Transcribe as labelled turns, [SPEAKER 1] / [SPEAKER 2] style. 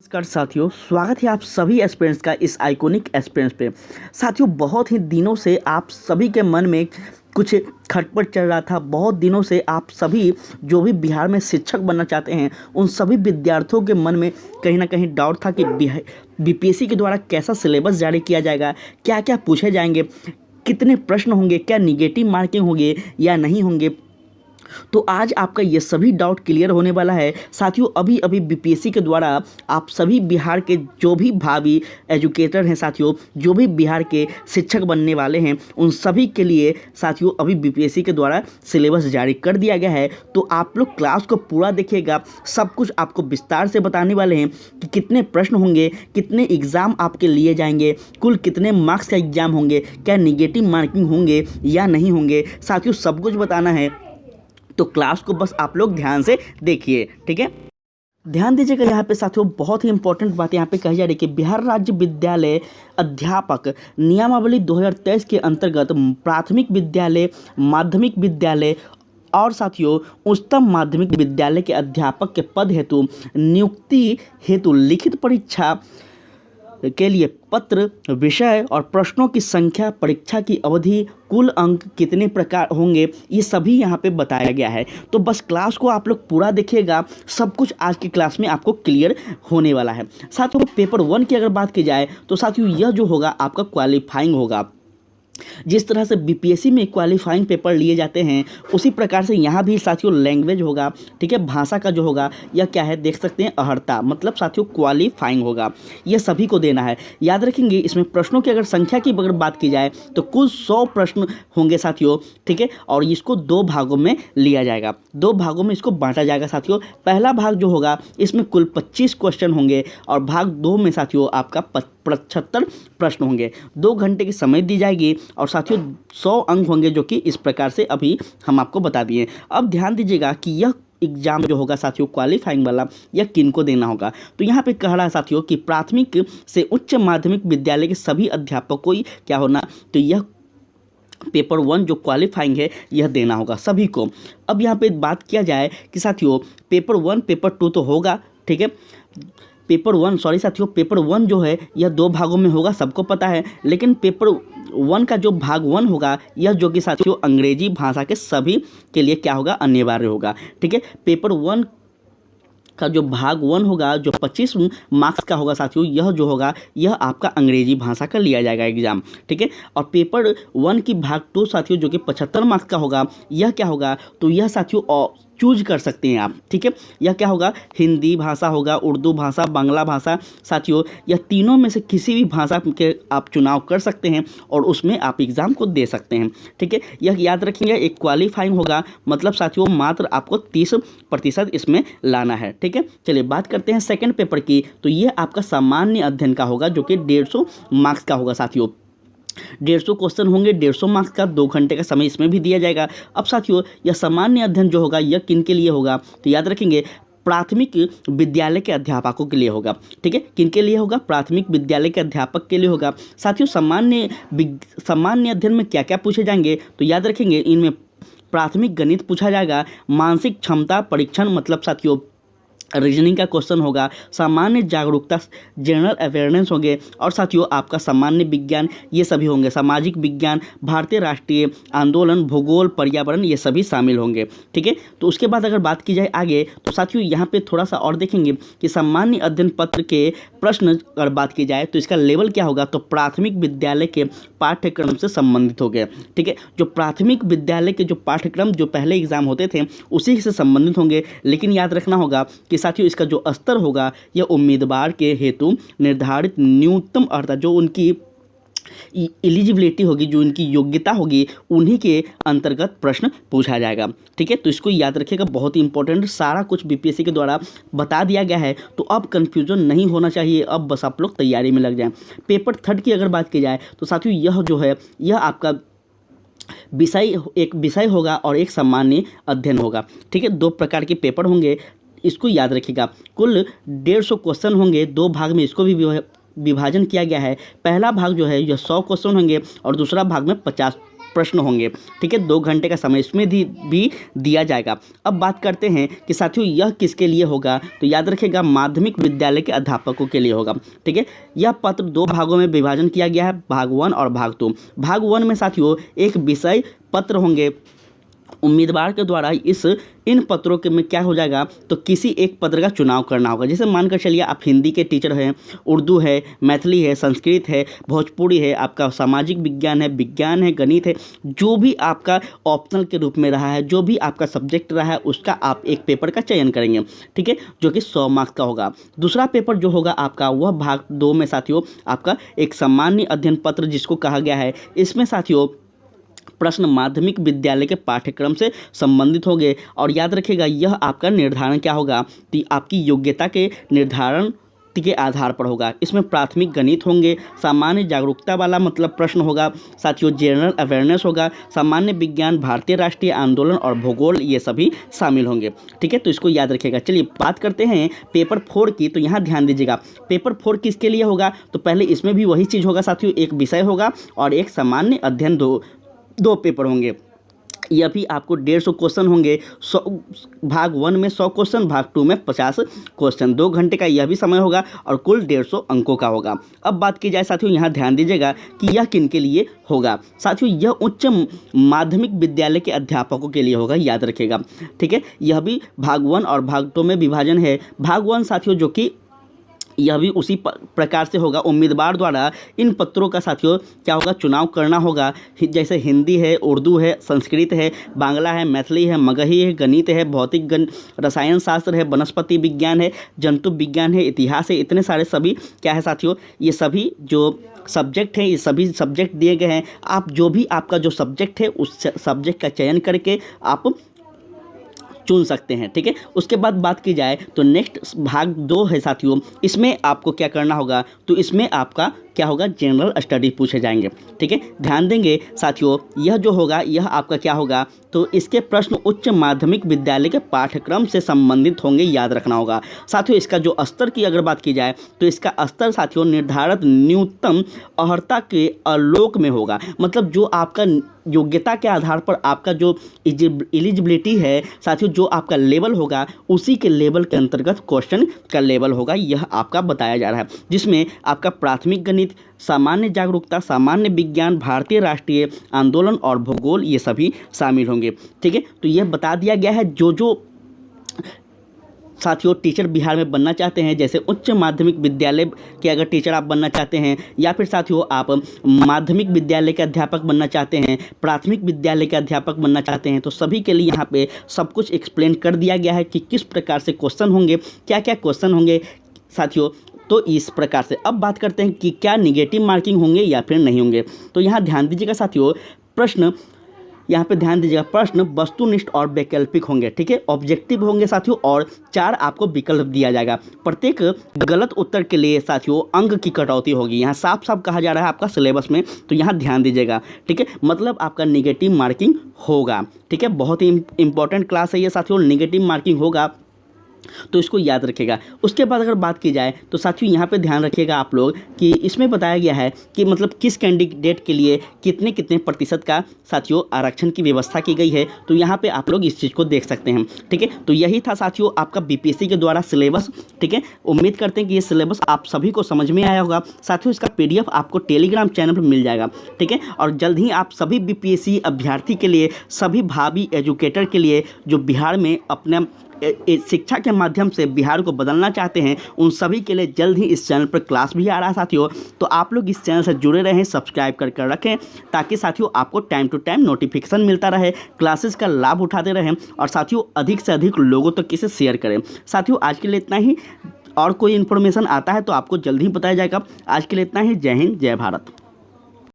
[SPEAKER 1] नमस्कार साथियों, स्वागत है आप सभी एस्पिरेंट्स का इस आइकॉनिक एस्पिरेंट्स पे। साथियों, बहुत ही दिनों से आप सभी के मन में कुछ खटपट चल रहा था। बहुत दिनों से आप सभी जो भी बिहार में शिक्षक बनना चाहते हैं, उन सभी विद्यार्थियों के मन में कहीं ना कहीं डाउट था कि बीपीएससी के द्वारा कैसा सिलेबस जारी किया जाएगा, क्या क्या पूछे जाएंगे, कितने प्रश्न होंगे, क्या निगेटिव मार्किंग होंगे या नहीं होंगे। तो आज आपका ये सभी डाउट क्लियर होने वाला है। साथियों, अभी अभी बीपीएससी के द्वारा आप सभी बिहार के जो भी भावी एजुकेटर हैं, साथियों जो भी बिहार के शिक्षक बनने वाले हैं, उन सभी के लिए साथियों अभी बीपीएससी के द्वारा सिलेबस जारी कर दिया गया है। तो आप लोग क्लास को पूरा देखिएगा, सब कुछ आपको विस्तार से बताने वाले हैं कि कितने प्रश्न होंगे, कितने एग्ज़ाम आपके लिए जाएंगे, कुल कितने मार्क्स का एग्ज़ाम होंगे, क्या निगेटिव मार्किंग होंगे या नहीं होंगे। साथियों, सब कुछ बताना है, तो क्लास को बस आप लोग ध्यान से देखिए, ठीक है। ध्यान दीजिएगा, यहाँ पे साथियों बहुत ही इंपॉर्टेंट बात यहाँ पे कही जा रही है कि बिहार राज्य विद्यालय अध्यापक नियमावली 2023 के अंतर्गत प्राथमिक विद्यालय, माध्यमिक विद्यालय और साथियों उच्चतम माध्यमिक विद्यालय के अध्यापक के पद हेतु नियुक्ति हेतु लिखित परीक्षा के लिए पत्र, विषय और प्रश्नों की संख्या, परीक्षा की अवधि, कुल अंक कितने प्रकार होंगे, ये सभी यहाँ पे बताया गया है। तो बस क्लास को आप लोग पूरा देखिएगा, सब कुछ आज की क्लास में आपको क्लियर होने वाला है। साथियों, पेपर 1 की अगर बात की जाए तो साथियों यह जो होगा आपका क्वालिफाइंग होगा। जिस तरह से बीपीएससी में क्वालिफाइंग पेपर लिए जाते हैं, उसी प्रकार से यहाँ भी साथियों लैंग्वेज होगा, ठीक है। भाषा का जो होगा यह क्या है, देख सकते हैं अहर्ता, मतलब साथियों क्वालिफाइंग होगा, यह सभी को देना है। याद रखेंगे, इसमें प्रश्नों की अगर संख्या की अगर बात की जाए तो कुल 100 प्रश्न होंगे साथियों, ठीक है। और इसको 2 भागों में लिया जाएगा, 2 भागों में इसको बांटा जाएगा साथियों। पहला भाग जो होगा इसमें कुल 25 क्वेश्चन होंगे और भाग 2 में साथियों आपका 75 प्रश्न होंगे। 2 घंटे की समय दी जाएगी और साथियों 100 अंक होंगे, जो कि इस प्रकार से अभी हम आपको बता दिए। अब ध्यान दीजिएगा कि यह एग्जाम जो होगा साथियों क्वालिफाइंग वाला, यह किन को देना होगा। तो यहाँ पे कह रहा है साथियों कि प्राथमिक से उच्च माध्यमिक विद्यालय के सभी अध्यापकों को ही क्या होना, तो यह पेपर 1 जो क्वालिफाइंग है यह देना होगा सभी को। अब यहाँ पे बात किया जाए कि साथियों पेपर 1 पेपर 2 तो होगा, ठीक है। पेपर 1 जो है यह 2 भागों में होगा, सबको पता है। लेकिन पेपर 1 का जो भाग 1 होगा, यह जो कि साथियों अंग्रेजी भाषा के सभी के लिए क्या होगा, अनिवार्य होगा, ठीक है। पेपर 1 का जो भाग 1 होगा, जो 25 मार्क्स का होगा साथियों, यह जो होगा यह आपका अंग्रेजी भाषा का लिया जाएगा एग्जाम, ठीक है। और पेपर 1 की भाग 2 साथियों जो कि 75 मार्क्स का होगा, यह क्या होगा, तो यह साथियों चूज कर सकते हैं आप, ठीक है। यह क्या होगा, हिंदी भाषा होगा, उर्दू भाषा, बांग्ला भाषा, साथियों यह तीनों में से किसी भी भाषा के आप चुनाव कर सकते हैं और उसमें आप एग्ज़ाम को दे सकते हैं, ठीक है। यह याद रखेंगे, एक क्वालिफाइंग होगा, मतलब साथियों मात्र आपको 30% इसमें लाना है, ठीक है। चलिए बात करते हैं सेकेंड पेपर की। तो यह आपका सामान्य अध्ययन का होगा, जो कि 150 मार्क्स का होगा साथियों। 150 क्वेश्चन होंगे, 150 मार्क्स का, 2 घंटे का समय इसमें भी दिया जाएगा। अब साथियों यह सामान्य अध्ययन जो होगा यह किन के लिए होगा, तो याद रखेंगे प्राथमिक विद्यालय के अध्यापकों के लिए होगा, ठीक है। किन के लिए होगा, प्राथमिक विद्यालय के अध्यापक के लिए होगा। साथियों सामान्य अध्ययन में क्या क्या पूछे जाएंगे, तो याद रखेंगे इनमें प्राथमिक गणित पूछा जाएगा, मानसिक क्षमता परीक्षण, मतलब साथियों रीजनिंग का क्वेश्चन होगा, सामान्य जागरूकता जनरल अवेयरनेस होंगे, और साथियों आपका सामान्य विज्ञान ये सभी होंगे, सामाजिक विज्ञान, भारतीय राष्ट्रीय आंदोलन, भूगोल, पर्यावरण, ये सभी शामिल होंगे, ठीक है। तो उसके बाद अगर बात की जाए आगे, तो साथियों यहाँ पे थोड़ा सा और देखेंगे कि सामान्य अध्ययन पत्र के प्रश्न अगर बात की जाए तो इसका लेवल क्या होगा, तो प्राथमिक विद्यालय के पाठ्यक्रम से संबंधित हो गए, ठीक है। जो प्राथमिक विद्यालय के जो पाठ्यक्रम जो पहले एग्जाम होते थे उसी से संबंधित होंगे। लेकिन याद रखना होगा कि साथियों इसका जो स्तर होगा यह उम्मीदवार के हेतु निर्धारित न्यूनतम अर्थात जो उनकी एलिजिबिलिटी होगी, जो उनकी योग्यता होगी, उन्हीं के अंतर्गत प्रश्न पूछा जाएगा, ठीक है। तो इसको याद रखिएगा, बहुत ही इंपॉर्टेंट, सारा कुछ बीपीएससी के द्वारा बता दिया गया है। तो अब कंफ्यूजन नहीं होना चाहिए, अब बस आप लोग तैयारी में लग जाएं। पेपर 3 की अगर बात की जाए तो साथियों यह जो है यह आपका एक विषय होगा और एक सामान्य अध्ययन होगा, ठीक है। 2 प्रकार के पेपर होंगे, इसको याद रखिएगा। कुल 150 क्वेश्चन होंगे, 2 भाग में इसको भी विभाजन किया गया है। पहला भाग जो है यह 100 क्वेश्चन होंगे और दूसरा भाग में 50 प्रश्न होंगे। ठीक है, 2 घंटे का समय इसमें भी दिया जाएगा। अब बात करते हैं कि साथियों यह किसके लिए होगा, तो याद रखिएगा माध्यमिक विद्यालय के अध्यापकों के लिए होगा। ठीक है, यह पत्र 2 भागों में विभाजन किया गया है, भाग 1 और भाग 2। भाग 1 में साथियों एक विषय पत्र होंगे, उम्मीदवार के द्वारा इन पत्रों के में क्या हो जाएगा, तो किसी एक पत्र का चुनाव करना होगा। जैसे मानकर चलिए आप हिंदी के टीचर हैं, उर्दू है, मैथिली है, संस्कृत है, भोजपुरी है, आपका सामाजिक विज्ञान है, गणित है, जो भी आपका ऑप्शनल के रूप में रहा है, जो भी आपका सब्जेक्ट रहा है, उसका आप एक पेपर का चयन करेंगे। ठीक है, जो कि 100 मार्क्स का होगा। दूसरा पेपर जो होगा आपका वह भाग 2 में साथियों आपका एक सामान्य अध्ययन पत्र जिसको कहा गया है। इसमें साथियों प्रश्न माध्यमिक विद्यालय के पाठ्यक्रम से संबंधित होंगे। और याद रखिएगा यह आपका निर्धारण क्या होगा, तो आपकी योग्यता के निर्धारण के आधार पर होगा। इसमें प्राथमिक गणित होंगे, सामान्य जागरूकता वाला मतलब प्रश्न होगा, साथियों जनरल अवेयरनेस होगा, सामान्य विज्ञान, भारतीय राष्ट्रीय आंदोलन और भूगोल, ये सभी शामिल होंगे। ठीक है, तो इसको याद रखिएगा। चलिए बात करते हैं पेपर 4 की, तो यहाँ ध्यान दीजिएगा पेपर 4 किसके लिए होगा, तो पहले इसमें भी वही चीज़ होगा साथियों, एक विषय होगा और एक सामान्य अध्ययन दो पेपर होंगे। यह भी आपको 150 क्वेश्चन होंगे। 100 भाग 1 में 100 क्वेश्चन, भाग 2 में 50 क्वेश्चन। 2 घंटे का यह भी समय होगा और कुल 150 अंकों का होगा। अब बात की जाए साथियों, यहाँ ध्यान दीजिएगा कि यह किन के लिए होगा। साथियों यह उच्च माध्यमिक विद्यालय के अध्यापकों के लिए होगा, याद रखिएगा। ठीक है, यह भी भाग 1 और भाग 2 में विभाजन है। भाग 1 साथियों जो कि यह भी उसी प्रकार से होगा, उम्मीदवार द्वारा इन पत्रों का साथियों क्या होगा, चुनाव करना होगा। जैसे हिंदी है, उर्दू है, संस्कृत है, बांग्ला है, मैथिली है, मगही है, गणित है, भौतिक रसायन शास्त्र है, वनस्पति विज्ञान है, जंतु विज्ञान है, इतिहास है, इतने सारे सभी क्या है साथियों, ये सभी जो सब्जेक्ट हैं, ये सभी सब्जेक्ट दिए गए हैं। आप जो भी आपका जो सब्जेक्ट है उस सब्जेक्ट का चयन करके आप चुन सकते हैं। ठीक है, उसके बाद बात की जाए तो नेक्स्ट भाग 2 है साथियों, इसमें आपको क्या करना होगा, तो इसमें आपका क्या होगा, जनरल स्टडी पूछे जाएंगे। ठीक है, ध्यान देंगे साथियों, यह जो होगा यह आपका क्या होगा, तो इसके प्रश्न उच्च माध्यमिक विद्यालय के पाठ्यक्रम से संबंधित होंगे, याद रखना होगा। साथियों इसका जो स्तर की अगर बात की जाए तो इसका स्तर साथियों निर्धारित न्यूनतम अर्हता के आलोक में होगा। मतलब जो आपका योग्यता के आधार पर आपका जो एलिजिबिलिटी है साथियों, जो आपका लेवल होगा उसी के लेवल के अंतर्गत क्वेश्चन का लेवल होगा, यह आपका बताया जा रहा है। जिसमें आपका प्राथमिक गणित, सामान्य जागरूकता, सामान्य विज्ञान, भारतीय राष्ट्रीय आंदोलन और भूगोल, ये सभी शामिल होंगे। ठीक है, तो यह बता दिया गया है जो साथियों टीचर बिहार में बनना चाहते हैं, जैसे उच्च माध्यमिक विद्यालय के अगर टीचर आप बनना चाहते हैं, या फिर साथियों आप माध्यमिक विद्यालय के अध्यापक बनना चाहते हैं, प्राथमिक विद्यालय के अध्यापक बनना चाहते हैं, तो सभी के लिए यहाँ पे सब कुछ एक्सप्लेन कर दिया गया है कि किस प्रकार से क्वेश्चन होंगे, क्या क्या क्वेश्चन होंगे साथियों। तो इस प्रकार से अब बात करते हैं कि क्या निगेटिव मार्किंग होंगे या फिर नहीं होंगे। तो यहाँ ध्यान दीजिएगा साथियों, प्रश्न यहाँ पे ध्यान दीजिएगा, प्रश्न वस्तुनिष्ठ और वैकल्पिक होंगे। ठीक है, ऑब्जेक्टिव होंगे साथियों, और 4 आपको विकल्प दिया जाएगा। प्रत्येक गलत उत्तर के लिए साथियों अंक की कटौती होगी। यहाँ साफ साफ कहा जा रहा है आपका सिलेबस में, तो यहाँ ध्यान दीजिएगा। ठीक है, मतलब आपका निगेटिव मार्किंग होगा। ठीक है, बहुत ही इंपॉर्टेंट क्लास है ये साथियों, निगेटिव मार्किंग होगा, तो इसको याद रखिएगा। उसके बाद अगर बात की जाए तो साथियों यहाँ पे ध्यान रखिएगा आप लोग कि इसमें बताया गया है कि मतलब किस कैंडिडेट के लिए कितने कितने प्रतिशत का साथियों आरक्षण की व्यवस्था की गई है। तो यहाँ पे आप लोग इस चीज़ को देख सकते हैं। ठीक है, तो यही था साथियों आपका बीपीएससी के द्वारा सिलेबस। ठीक है, उम्मीद करते हैं कि ये सिलेबस आप सभी को समझ में आया होगा। साथियों इसका PDF आपको टेलीग्राम चैनल पर मिल जाएगा। ठीक है, और जल्द ही आप सभी बीपीएससी अभ्यर्थी के लिए, सभी भावी एजुकेटर के लिए जो बिहार में अपने शिक्षा के माध्यम से बिहार को बदलना चाहते हैं, उन सभी के लिए जल्द ही इस चैनल पर क्लास भी आ रहा है साथियों। तो आप लोग इस चैनल से जुड़े रहें, सब्सक्राइब कर रखें, ताकि साथियों आपको टाइम टू टाइम नोटिफिकेशन मिलता रहे, क्लासेस का लाभ उठाते रहें, और साथियों अधिक से अधिक लोगों तक इसे शेयर करें। साथियों आज के लिए इतना ही, और कोई इन्फॉर्मेशन आता है तो आपको जल्द ही बताया जाएगा। आज के लिए इतना ही, जय हिंद, जय भारत।